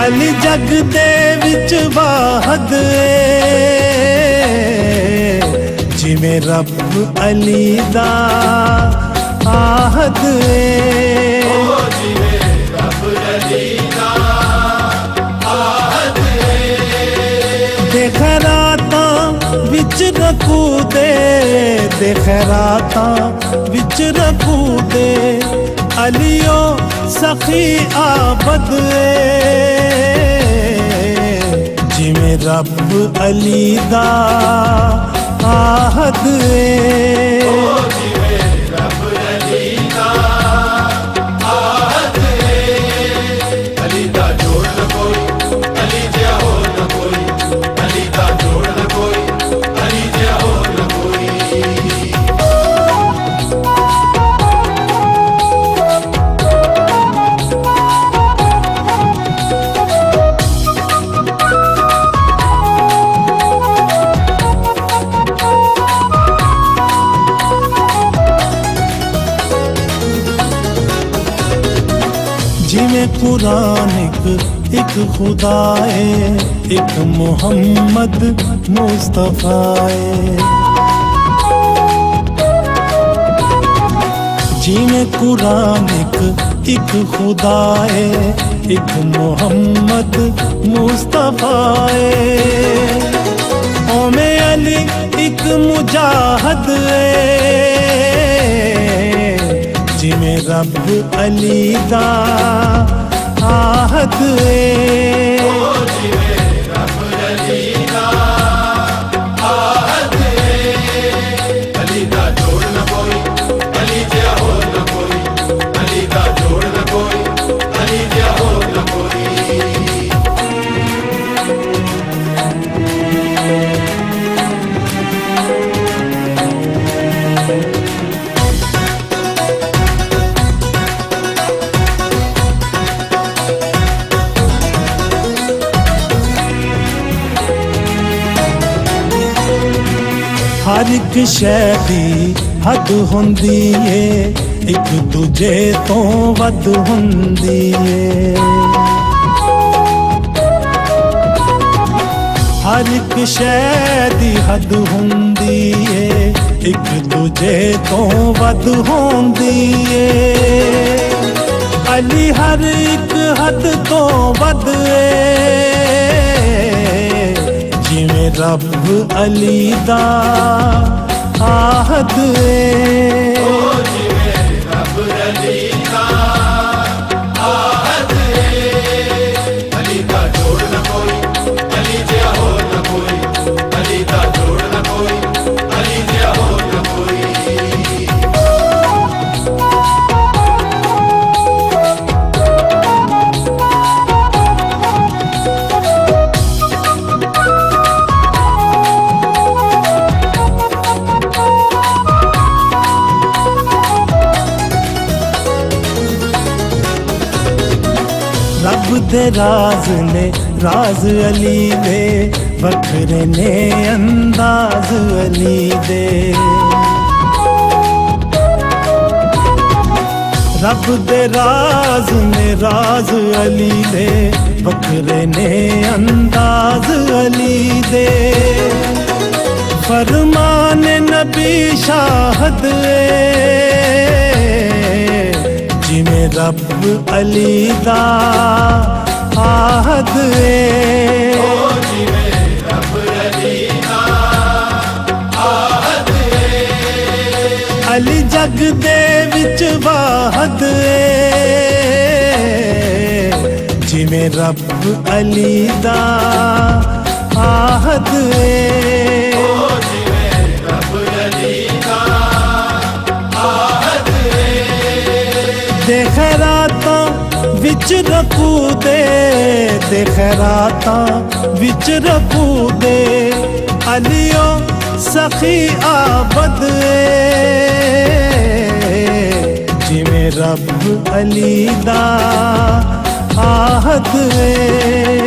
अली जग दे विच वाहद जिमें रब अली दा आहद देख रातां विच रकूदे देख रातां विच रकूदे अलियो सखी आबद जिमें रब अली दा आहद अली दा जोड़ न कोई अली जिहा होर न कोई अली दा जोड़ न कोई अली जिहा होर न कोई जिमें कुरान एक खुदाए एक मोहम्मद मुस्तफाए जिमें कुरान एक खुदाए एक मोहम्मद मुस्तफाए ओमे अली एक मुजाहिद जिमें रब अली दा आहद अली दा जोड़ न कोई अली जिहा होर न कोई अली दा जोड़ न कोई अली जिहा होर न कोई हर एक शै दी हद हुंदी है एक दूजे तो वध हुंदी है हर एक शै दी हद हुंदी है एक दूजे तो वध हुंदी है अली हर एक हद तो वध जिमें रब अली दा आहद अली दा जोड़ न कोई अली जिहा होर न कोई अली दा जोड़ न कोई अली जिहा होर न कोई रब दे राज ने राज अली दे वखरे ने अंदाज अली दे रब दे राज ने राज अली दे वखरे ने अंदाज अली दे फरमान नबी शाहद जिमें रब अली दा आहद अली जग दे विच वाहद जिमें रब अली दा आहद देख रातां विच ਰੱਖੂ ਦੇ ਖੈਰਾਤਾਂ ਵਿੱਚ ਰੱਖੂ ਦੇ ਅਲੀਓ ਸਖੀ ਆਬਦ ਜਿਵੇਂ ਰੱਬ ਅਲੀ ਦਾ ਆਹਦ ਏ